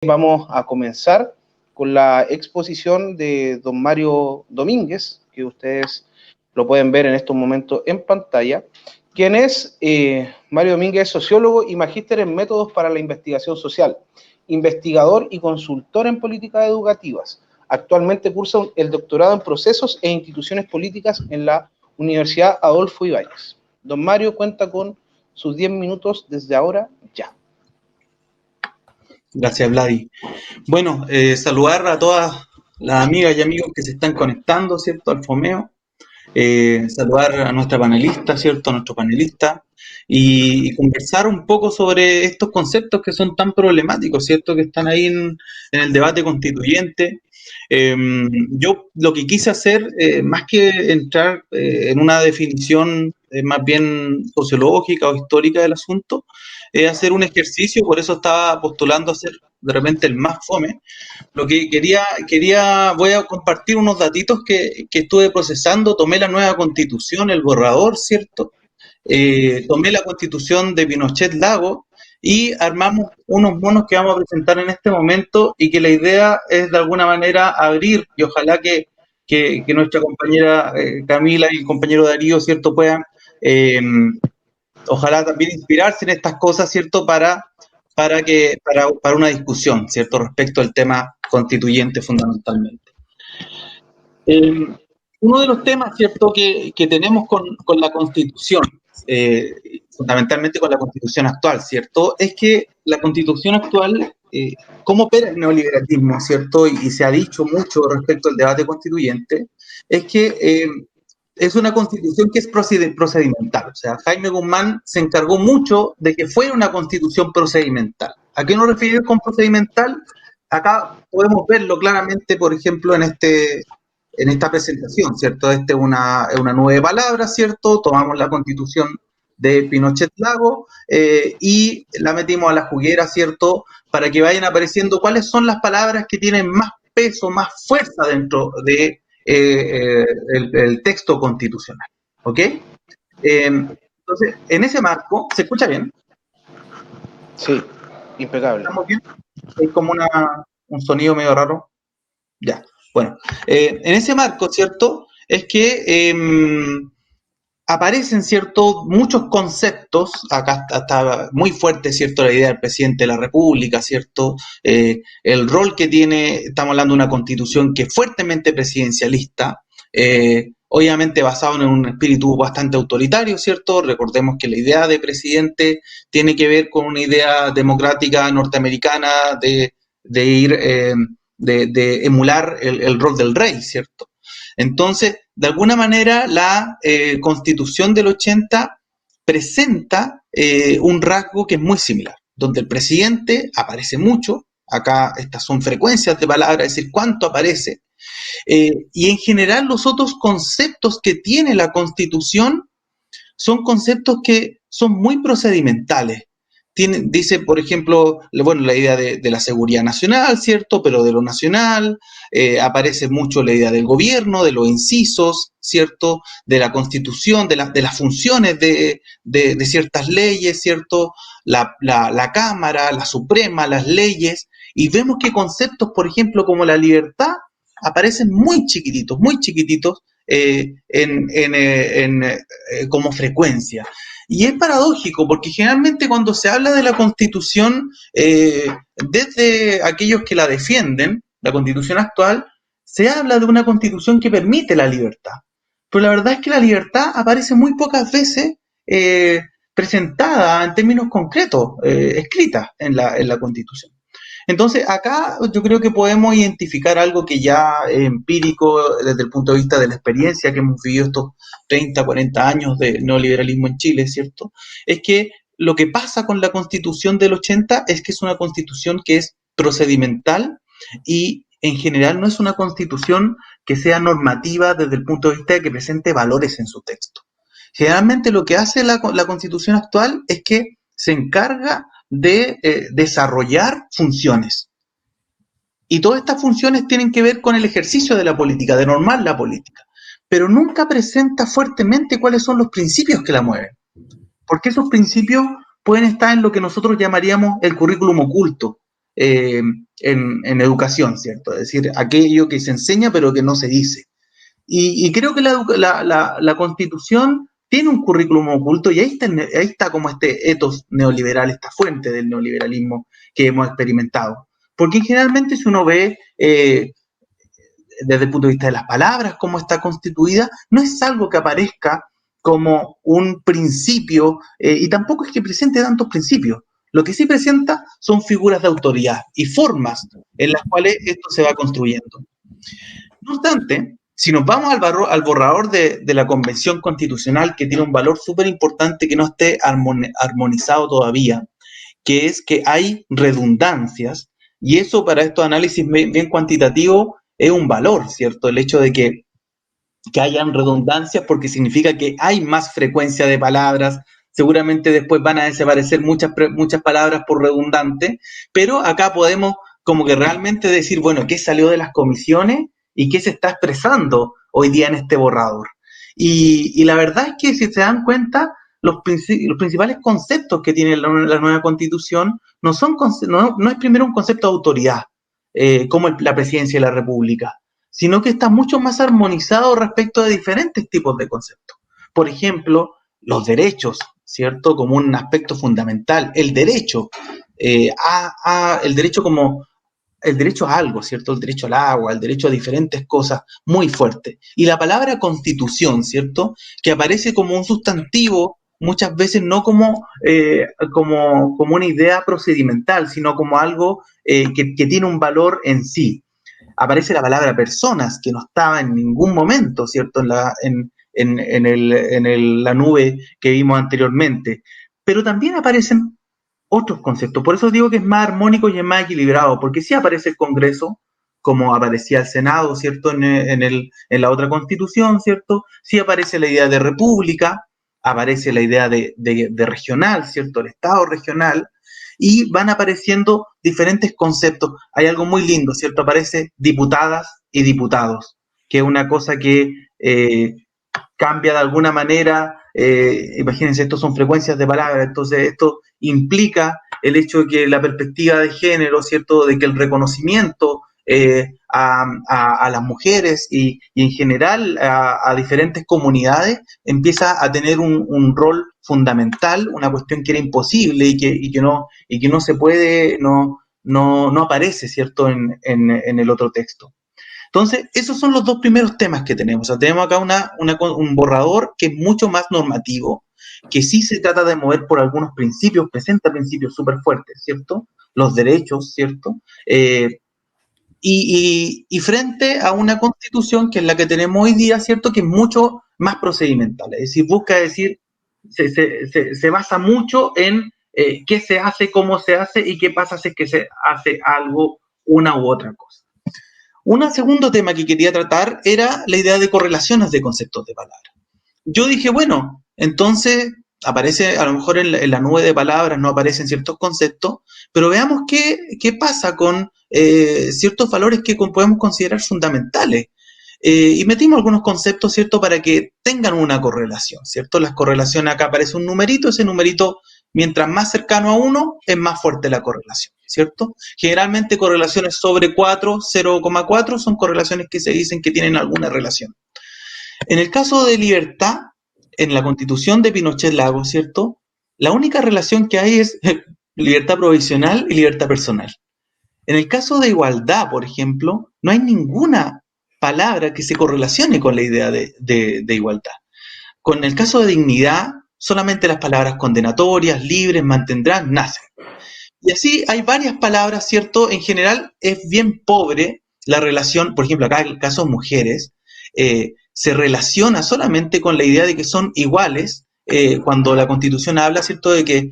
Vamos a comenzar con la exposición de don Mario Domínguez, que ustedes lo pueden ver en estos momentos en pantalla, quien es Mario Domínguez, sociólogo y magíster en métodos para la investigación social, investigador y consultor en políticas educativas. Actualmente cursa el doctorado en procesos e instituciones políticas en la Universidad Adolfo Ibáñez. Don Mario cuenta con sus 10 minutos desde ahora ya. Gracias, Vladi. Bueno, saludar a todas las amigas y amigos que se están conectando, ¿cierto?, al Fomeo. Saludar a nuestra panelista, ¿cierto?, a nuestro panelista, y conversar un poco sobre estos conceptos que son tan problemáticos, ¿cierto?, que están ahí en el debate constituyente. Yo lo que quise hacer, más que entrar en una definición más bien sociológica o histórica del asunto, es hacer un ejercicio, por eso estaba postulando a hacer de repente el más fome. Lo que voy a compartir unos datitos que estuve procesando. Tomé la nueva constitución, el borrador, ¿cierto? Tomé la constitución de Pinochet Lago y armamos unos monos que vamos a presentar en este momento, y que la idea es de alguna manera abrir, y ojalá que nuestra compañera Camila y el compañero Darío, ¿cierto?, puedan ojalá también inspirarse en estas cosas, ¿cierto?, para una discusión, ¿cierto?, respecto al tema constituyente fundamentalmente. Uno de los temas, ¿cierto?, que tenemos con la Constitución, fundamentalmente con la Constitución actual, ¿cierto?, es que la Constitución actual, cómo opera el neoliberalismo, ¿cierto?, y se ha dicho mucho respecto al debate constituyente, es que es una constitución que es procedimental. O sea, Jaime Guzmán se encargó mucho de que fuera una constitución procedimental. ¿A qué nos referimos con procedimental? Acá podemos verlo claramente, por ejemplo, en esta presentación, ¿cierto? Esta es una nueva palabra, ¿cierto? Tomamos la constitución de Pinochet Lago y la metimos a la juguera, ¿cierto?, para que vayan apareciendo cuáles son las palabras que tienen más peso, más fuerza dentro de el texto constitucional. ¿Ok? Entonces, en ese marco, ¿se escucha bien? Sí, impecable. ¿Estamos bien? Es como un sonido medio raro. Ya, bueno. En ese marco, ¿cierto?, es que aparecen, ¿cierto?, muchos conceptos. Acá está muy fuerte, ¿cierto?, la idea del presidente de la República, ¿cierto?, el rol que tiene. Estamos hablando de una constitución que es fuertemente presidencialista, obviamente basado en un espíritu bastante autoritario, ¿cierto? Recordemos que la idea de presidente tiene que ver con una idea democrática norteamericana de emular el rol del rey, ¿cierto? Entonces, de alguna manera, la Constitución del 80 presenta un rasgo que es muy similar, donde el presidente aparece mucho. Acá estas son frecuencias de palabras, es decir, cuánto aparece. Y en general los otros conceptos que tiene la Constitución son conceptos que son muy procedimentales. Dice, por ejemplo, bueno, la idea de la seguridad nacional, ¿cierto? Pero de lo nacional, aparece mucho la idea del gobierno, de los incisos, ¿cierto? De la Constitución, de las funciones de ciertas leyes, ¿cierto? La Cámara, la Suprema, las leyes, y vemos que conceptos, por ejemplo, como la libertad, aparecen muy chiquititos, como frecuencia. Y es paradójico, porque generalmente cuando se habla de la Constitución, desde aquellos que la defienden, la Constitución actual, se habla de una Constitución que permite la libertad. Pero la verdad es que la libertad aparece muy pocas veces presentada en términos concretos, escrita en la Constitución. Entonces, acá yo creo que podemos identificar algo que ya es empírico desde el punto de vista de la experiencia que hemos vivido estos 30, 40 años de neoliberalismo en Chile, ¿cierto? Es que lo que pasa con la Constitución del 80 es que es una Constitución que es procedimental y en general no es una Constitución que sea normativa desde el punto de vista de que presente valores en su texto. Generalmente lo que hace la Constitución actual es que se encarga de desarrollar funciones. Y todas estas funciones tienen que ver con el ejercicio de la política, de normar la política. Pero nunca presenta fuertemente cuáles son los principios que la mueven. Porque esos principios pueden estar en lo que nosotros llamaríamos el currículum oculto. en educación, ¿cierto? Es decir, aquello que se enseña pero que no se dice. Y creo que la Constitución tiene un currículum oculto y ahí está como este ethos neoliberal, esta fuente del neoliberalismo que hemos experimentado. Porque generalmente si uno ve desde el punto de vista de las palabras, cómo está constituida, no es algo que aparezca como un principio, y tampoco es que presente tantos principios. Lo que sí presenta son figuras de autoridad y formas en las cuales esto se va construyendo. No obstante, si nos vamos al borrador de la Convención Constitucional, que tiene un valor súper importante que no esté armonizado todavía, que es que hay redundancias, y eso para estos análisis bien cuantitativos es un valor, ¿cierto? El hecho de que hayan redundancias porque significa que hay más frecuencia de palabras, seguramente después van a desaparecer muchas palabras por redundante, pero acá podemos como que realmente decir, bueno, ¿qué salió de las comisiones y qué se está expresando hoy día en este borrador? Y la verdad es que si se dan cuenta, los principales conceptos que tiene la nueva Constitución no es primero un concepto de autoridad, como la presidencia de la República, sino que está mucho más armonizado respecto de diferentes tipos de conceptos. Por ejemplo, los derechos, ¿cierto? Como un aspecto fundamental. El derecho, el derecho como el derecho a algo, ¿cierto? El derecho al agua, el derecho a diferentes cosas, muy fuerte. Y la palabra constitución, ¿cierto? Que aparece como un sustantivo, muchas veces no como una idea procedimental, sino como algo que tiene un valor en sí. Aparece la palabra personas, que no estaba en ningún momento, ¿cierto? La nube que vimos anteriormente. Pero también aparecen otros conceptos. Por eso digo que es más armónico y es más equilibrado, porque sí aparece el Congreso, como aparecía el Senado, ¿cierto? En la otra Constitución, ¿cierto? Sí aparece la idea de república, aparece la idea de regional, ¿cierto? El Estado regional, y van apareciendo diferentes conceptos. Hay algo muy lindo, ¿cierto? Aparece diputadas y diputados, que es una cosa que cambia de alguna manera. Imagínense, esto son frecuencias de palabras, entonces esto implica el hecho de que la perspectiva de género, ¿cierto? De que el reconocimiento a las mujeres y en general a diferentes comunidades empieza a tener un rol fundamental, una cuestión que era imposible y que no se puede, no aparece, ¿cierto? En el otro texto. Entonces, esos son los dos primeros temas que tenemos. O sea, tenemos acá un borrador que es mucho más normativo, que sí se trata de mover por algunos principios, presenta principios súper fuertes, ¿cierto? Los derechos, ¿cierto? Y frente a una constitución que es la que tenemos hoy día, ¿cierto? Que es mucho más procedimental. Es decir, se basa mucho en qué se hace, cómo se hace y qué pasa si es que se hace algo, una u otra cosa. Un segundo tema que quería tratar era la idea de correlaciones de conceptos de palabras. Yo dije, bueno, entonces aparece, a lo mejor en la nube de palabras no aparecen ciertos conceptos, pero veamos qué pasa con ciertos valores que podemos considerar fundamentales. Y metimos algunos conceptos, ¿cierto?, para que tengan una correlación, ¿cierto? Las correlaciones, acá aparece un numerito, ese numerito, mientras más cercano a 1, es más fuerte la correlación, ¿cierto? Generalmente correlaciones sobre 4, 0,4 son correlaciones que se dicen que tienen alguna relación. En el caso de libertad, en la Constitución de Pinochet Lagos, ¿cierto? La única relación que hay es libertad provisional y libertad personal. En el caso de igualdad, por ejemplo, no hay ninguna palabra que se correlacione con la idea de igualdad. Con el caso de dignidad, solamente las palabras condenatorias, libres, mantendrán, nacen. Y así hay varias palabras, ¿cierto? En general es bien pobre la relación, por ejemplo, acá en el caso de mujeres, se relaciona solamente con la idea de que son iguales, cuando la Constitución habla, ¿cierto?, de que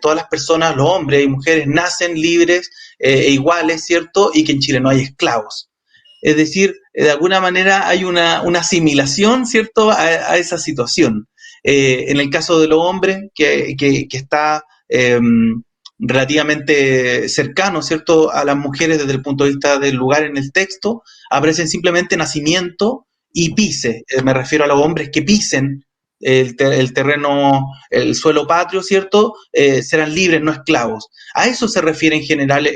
todas las personas, los hombres y mujeres, nacen libres e iguales, ¿cierto?, y que en Chile no hay esclavos. Es decir, de alguna manera hay una asimilación, ¿cierto?, a esa situación. En el caso de los hombres, que está relativamente cercano, ¿cierto?, a las mujeres desde el punto de vista del lugar en el texto, aparecen simplemente nacimiento y pise. Me refiero a los hombres que pisen el terreno, el suelo patrio, ¿cierto? Serán libres, no esclavos. A eso se refiere en general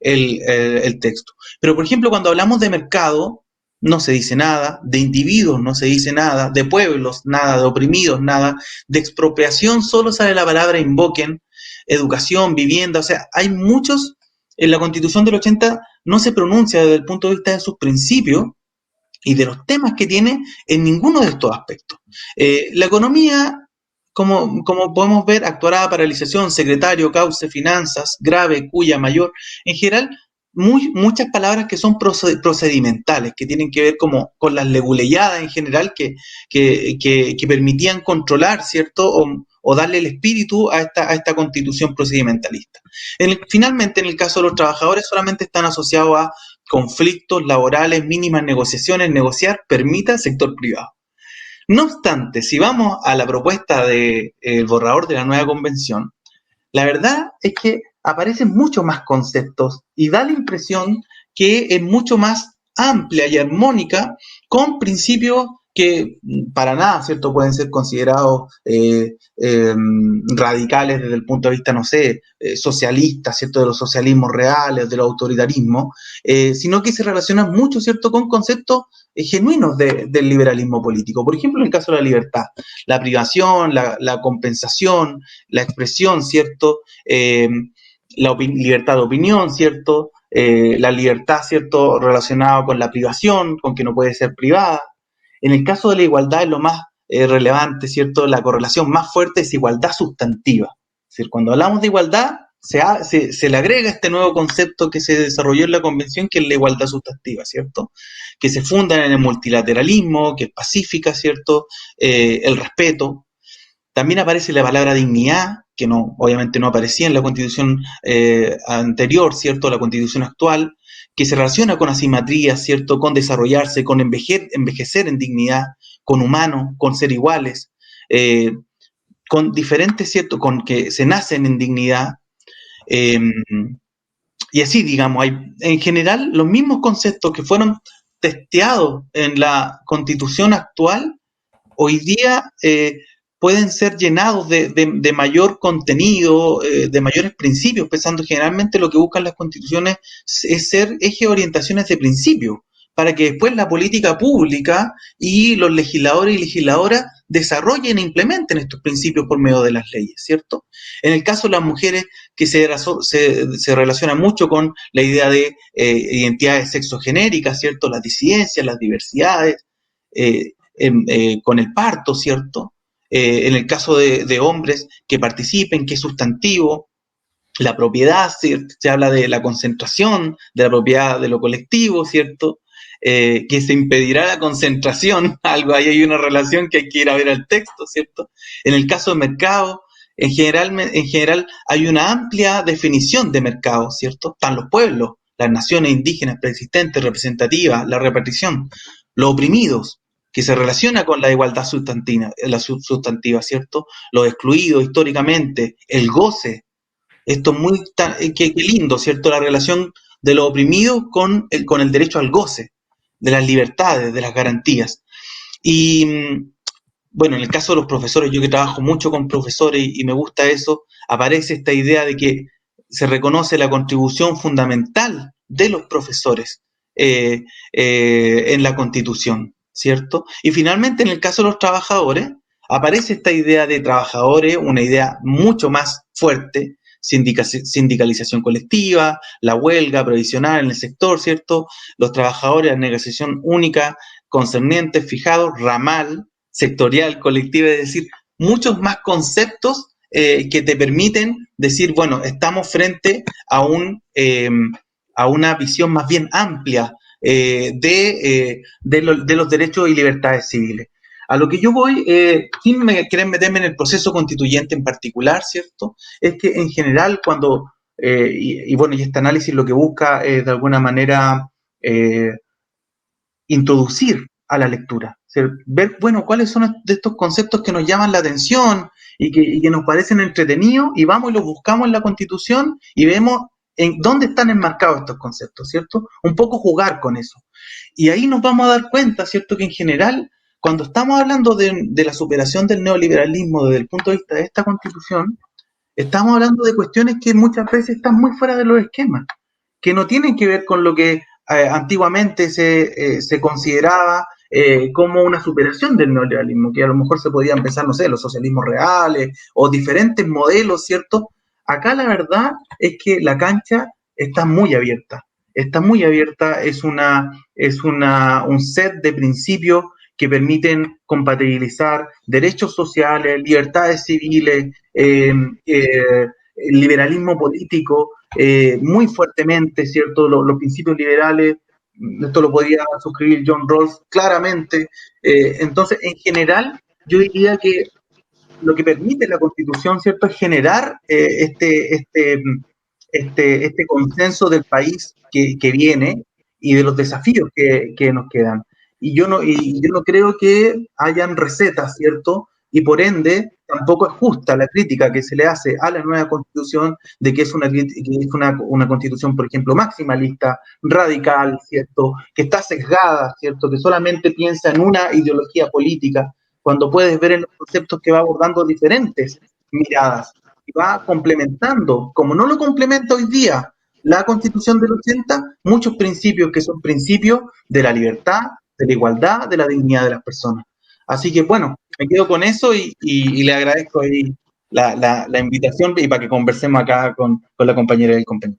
el texto. Pero, por ejemplo, cuando hablamos de mercado, no se dice nada, de individuos no se dice nada, de pueblos nada, de oprimidos nada, de expropiación solo sale la palabra invoquen, educación, vivienda, o sea, hay muchos, en la Constitución del 80 no se pronuncia desde el punto de vista de sus principios y de los temas que tiene en ninguno de estos aspectos. La economía, como podemos ver, actuará paralización, secretario, cauce, finanzas, grave, cuya, mayor, en general, muchas palabras que son procedimentales, que tienen que ver como con las leguleyadas en general, que permitían controlar, ¿cierto? O darle el espíritu a esta constitución procedimentalista. Finalmente, en el caso de los trabajadores, solamente están asociados a conflictos laborales, mínimas negociaciones, negociar permita el sector privado. No obstante, si vamos a la propuesta del borrador de la nueva convención, la verdad es que aparecen muchos más conceptos y da la impresión que es mucho más amplia y armónica con principios que para nada, ¿cierto?, pueden ser considerados radicales desde el punto de vista, no sé, socialistas, ¿cierto?, de los socialismos reales, de los autoritarismos, sino que se relacionan mucho, ¿cierto?, con conceptos genuinos del liberalismo político. Por ejemplo, en el caso de la libertad, la privación, la compensación, la expresión, ¿cierto?, libertad de opinión, ¿cierto?, la libertad, ¿cierto?, relacionada con la privación, con que no puede ser privada. En el caso de la igualdad es lo más relevante, ¿cierto? La correlación más fuerte es igualdad sustantiva. Es decir, cuando hablamos de igualdad, se le agrega este nuevo concepto que se desarrolló en la convención, que es la igualdad sustantiva, ¿cierto? Que se funda en el multilateralismo, que es pacífica, ¿cierto? El respeto. También aparece la palabra dignidad, que obviamente no aparecía en la constitución anterior, ¿cierto? La constitución actual, que se relaciona con asimetría, ¿cierto?, con desarrollarse, con envejecer en dignidad, con humano, con ser iguales, con diferentes, ¿cierto?, con que se nacen en dignidad, y así, digamos, hay en general los mismos conceptos que fueron testeados en la constitución actual, hoy día pueden ser llenados de mayor contenido, de mayores principios, pensando generalmente lo que buscan las constituciones es ser eje de orientaciones de principios, para que después la política pública y los legisladores y legisladoras desarrollen e implementen estos principios por medio de las leyes, ¿cierto? En el caso de las mujeres, que se relaciona mucho con la idea de identidades sexogenéricas, ¿cierto? Las disidencias, las diversidades, con el parto, ¿cierto? En el caso de hombres que participen, que es sustantivo, la propiedad, ¿cierto? Se habla de la concentración, de la propiedad de lo colectivo, ¿cierto? Que se impedirá la concentración, algo ahí hay una relación que hay que ir a ver al texto, ¿cierto? En el caso de mercado, en general hay una amplia definición de mercado, ¿cierto? Están los pueblos, las naciones indígenas preexistentes, representativas, la repartición, los oprimidos, que se relaciona con la igualdad sustantiva, ¿cierto? Los excluidos históricamente, el goce, esto es muy qué lindo, ¿cierto? La relación de los oprimidos con el derecho al goce, de las libertades, de las garantías. Y bueno, en el caso de los profesores, yo que trabajo mucho con profesores y me gusta eso, aparece esta idea de que se reconoce la contribución fundamental de los profesores en la Constitución, ¿cierto? Y finalmente, en el caso de los trabajadores, aparece esta idea de trabajadores, una idea mucho más fuerte, sindicalización colectiva, la huelga provisional en el sector, ¿cierto? Los trabajadores, la negociación única, concernientes, fijados, ramal, sectorial, colectiva, es decir, muchos más conceptos que te permiten decir, bueno, estamos frente a una visión más bien amplia de los derechos y libertades civiles. A lo que yo voy, sin querer meterme en el proceso constituyente en particular, ¿cierto? Es que en general cuando, bueno, y este análisis lo que busca es de alguna manera introducir a la lectura, o sea, ver, bueno, cuáles son de estos conceptos que nos llaman la atención y que nos parecen entretenidos, y vamos y los buscamos en la Constitución y vemos en dónde están enmarcados estos conceptos, ¿cierto? Un poco jugar con eso. Y ahí nos vamos a dar cuenta, ¿cierto?, que en general, cuando estamos hablando de la superación del neoliberalismo desde el punto de vista de esta Constitución, estamos hablando de cuestiones que muchas veces están muy fuera de los esquemas, que no tienen que ver con lo que antiguamente se consideraba como una superación del neoliberalismo, que a lo mejor se podía empezar, no sé, los socialismos reales o diferentes modelos, ¿cierto? Acá la verdad es que la cancha está muy abierta, un set de principios que permiten compatibilizar derechos sociales, libertades civiles, liberalismo político, muy fuertemente, ¿cierto? Los principios liberales, esto lo podía suscribir John Rawls claramente. Entonces, en general, yo diría que lo que permite la Constitución, ¿cierto?, es generar este consenso del país que viene y de los desafíos que nos quedan. Y yo no creo que hayan recetas, ¿cierto? Y por ende, tampoco es justa la crítica que se le hace a la nueva Constitución de que es una Constitución, por ejemplo, maximalista, radical, ¿cierto? Que está sesgada, ¿cierto? Que solamente piensa en una ideología política, cuando puedes ver en los conceptos que va abordando diferentes miradas y va complementando, como no lo complementa hoy día la Constitución del 80, muchos principios que son principios de la libertad, de la igualdad, de la dignidad de las personas. Así que bueno, me quedo con eso y le agradezco ahí la invitación y para que conversemos acá con la compañera y el compañero.